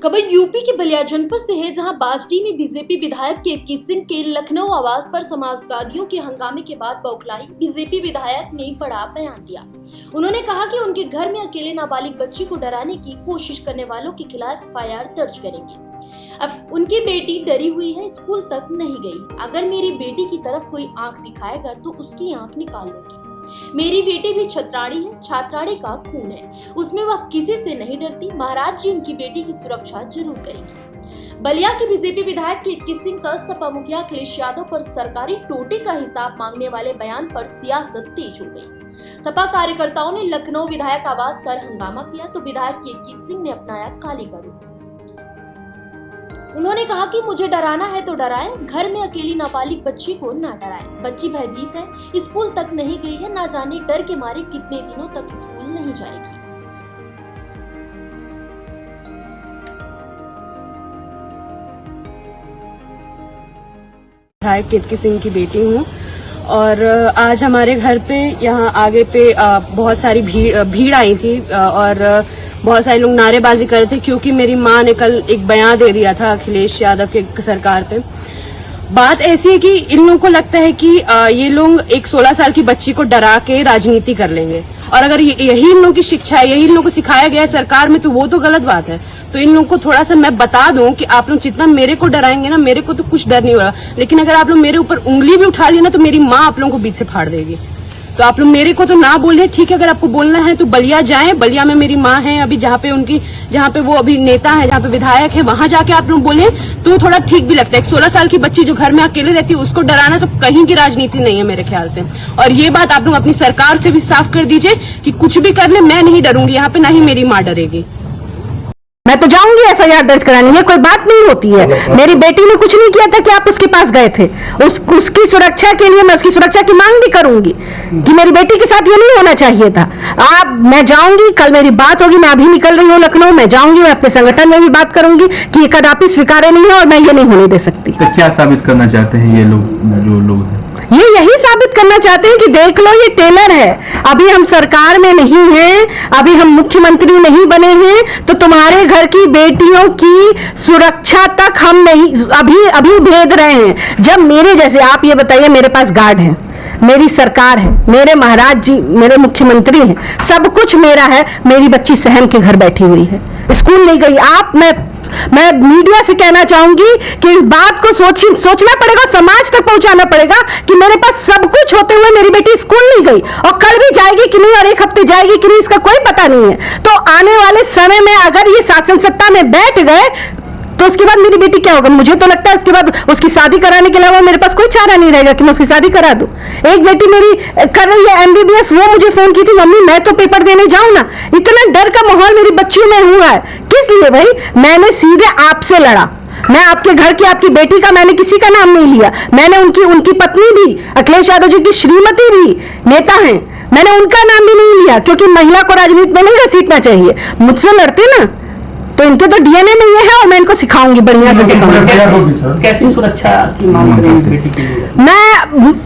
खबर यूपी के बलिया जनपद से है, जहां बासडी में बीजेपी विधायक केतकी सिंह के लखनऊ आवास पर समाजवादियों के हंगामे के बाद बौखलाई बीजेपी विधायक ने बड़ा बयान दिया। उन्होंने कहा कि उनके घर में अकेले नाबालिग बच्ची को डराने की कोशिश करने वालों के खिलाफ एफआईआर दर्ज करेंगे। अब उनकी बेटी डरी हुई है, स्कूल तक नहीं गई। अगर मेरी बेटी की तरफ कोई आंख दिखाएगा तो उसकी आंख निकाल लूंगी। मेरी बेटी भी छत्राड़ी है, छात्राड़ी का खून है, उसमें वह किसी से नहीं डरती। महाराज जी उनकी बेटी की सुरक्षा जरूर करेंगे। बलिया के बीजेपी विधायक केतकी सिंह का सपा मुखिया अखिलेश यादव पर सरकारी टोटे का हिसाब मांगने वाले बयान पर सियासत तेज हो गई। सपा कार्यकर्ताओं ने लखनऊ विधायक आवास पर हंगामा किया तो विधायक केतकी सिंह ने अपनाया काली का रूप। उन्होंने कहा कि मुझे डराना है तो डराएं, घर में अकेली नाबालिग बच्ची को ना डराएं। बच्ची भयभीत है, स्कूल तक नहीं गई है, ना जाने डर के मारे कितने दिनों तक स्कूल नहीं जाएगी। विधायक केतकी सिंह की बेटी हूँ और आज हमारे घर पे यहाँ आगे पे बहुत सारी भीड़ आई थी और बहुत सारे लोग नारेबाजी कर रहे थे, क्योंकि मेरी माँ ने कल एक बयान दे दिया था अखिलेश यादव के सरकार पे। बात ऐसी है कि इन लोगों को लगता है कि ये लोग एक 16 साल की बच्ची को डरा के राजनीति कर लेंगे, और अगर यही इन लोगों की शिक्षा है, यही इन लोगों को सिखाया गया है सरकार में, तो वो तो गलत बात है। तो इन लोगों को थोड़ा सा मैं बता दूं कि आप लोग जितना मेरे को डराएंगे ना, मेरे को तो कुछ डर नहीं होगा, लेकिन अगर आप लोग मेरे ऊपर उंगली भी उठा लिए ना तो मेरी माँ आप लोगों को बीच से फाड़ देगी। तो आप लोग मेरे को तो ना बोलिए, ठीक है। अगर आपको बोलना है तो बलिया जाएं, बलिया में मेरी माँ है अभी, जहाँ पे वो अभी नेता है, जहाँ पे विधायक है, वहां जाके आप लोग बोले तो थोड़ा ठीक भी लगता है। 16 साल की बच्ची जो घर में अकेले रहती है उसको डराना तो कहीं की राजनीति नहीं है मेरे ख्याल से। और ये बात आप लोग अपनी सरकार से भी साफ कर दीजिए कि कुछ भी कर ले, मैं नहीं डरूंगी यहाँ पे, ना ही मेरी माँ डरेगी। मैं तो जाऊंगी एफआईआर दर्ज करानी है, कोई बात नहीं होती है। मेरी बेटी ने कुछ नहीं किया था कि आप उसके पास गए थे। उसकी सुरक्षा के लिए मैं उसकी सुरक्षा की मांग भी करूंगी कि मेरी बेटी के साथ ये नहीं होना चाहिए था। मैं जाऊंगी, कल मेरी बात होगी, मैं अभी निकल रही हूँ लखनऊ, मैं जाऊंगी, मैं अपने संगठन में भी बात करूंगी कि ये कदापि स्वीकार्य नहीं है और मैं ये नहीं होने दे सकती। तो क्या साबित करना चाहते हैं ये लोग, जो लोग हैं? ये यही साबित करना चाहते हैं कि देख लो ये टेलर है, अभी हम सरकार में नहीं हैं, अभी हम मुख्यमंत्री नहीं बने हैं, तो तुम्हारे घर की बेटियों की सुरक्षा तक हम नहीं अभी भेद रहे हैं। जब मेरे जैसे, आप ये बताइए, मेरे पास गार्ड है, मेरी सरकार है, मेरे महाराज जी मेरे मुख्यमंत्री हैं, सब कुछ मेरा है, मेरी बच्ची सहम के घर बैठी हुई है, स्कूल नहीं गई। मैं मीडिया से कहना चाहूंगी कि इस बात को सोचना पड़ेगा, समाज तक पहुंचाना पड़ेगा कि मेरे पास सब कुछ होते हुए मेरी बेटी स्कूल नहीं गई, और कल भी जाएगी कि नहीं, और एक हफ्ते जाएगी कि नहीं, इसका कोई पता नहीं है। तो आने वाले समय में अगर ये शासन सत्ता में बैठ गए तो उसके बाद मेरी बेटी क्या होगा? मुझे तो लगता है उसके बाद उसकी शादी कराने के अलावा मेरे पास कोई चारा नहीं रहेगा कि मैं उसकी शादी करा दूं। एक बेटी मेरी कर रही है MBBS, वो मुझे फोन की थी, मम्मी मैं तो पेपर देने जाऊं ना। इतना डर का माहौल मेरी बच्चियों में हुआ है। किस लिए भाई? मैंने सीधे आपसे लड़ा। मैं आपके घर की, आपकी बेटी का मैंने किसी का नाम नहीं लिया। मैंने उनकी पत्नी भी, अखिलेश यादव जी की श्रीमती भी नेता हैं, मैंने उनका नाम भी नहीं लिया, क्योंकि महिला को राजनीति में नहीं घसीटना चाहिए। मुझसे लड़ते ना तो इनके तो DNA में ये है, और मैं इनको सिखाऊंगी, बढ़िया से सिखाऊंगी। कैसी सुरक्षा की मांग करेंगे बेटी के लिए? मैं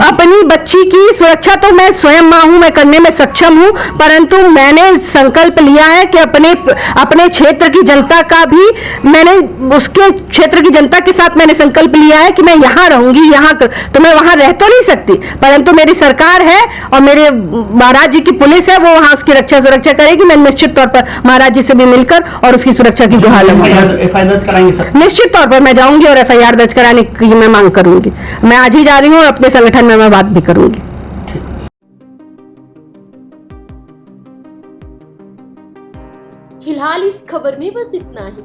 अपनी बच्ची की सुरक्षा तो मैं स्वयं मां हूं, मैं करने में सक्षम हूं, परंतु मैंने संकल्प लिया है कि अपने क्षेत्र की जनता का भी, मैंने उसके क्षेत्र की जनता के साथ मैंने संकल्प लिया है कि मैं यहाँ रहूंगी, तो मैं वहां रह तो नहीं सकती, परंतु मेरी सरकार है और मेरे महाराज जी की पुलिस है, वो वहां उसकी रक्षा सुरक्षा करेगी। मैं निश्चित तौर पर महाराज जी से भी मिलकर और उसकी सुरक्षा की गुहार लगाऊंगी। निश्चित तौर पर मैं जाऊंगी और एफआईआर दर्ज कराने की मैं मांग करूंगी। मैं आज ही जा रही हूँ और अपने संगठन में मैं बात भी करूंगी। फिलहाल इस खबर में बस इतना ही।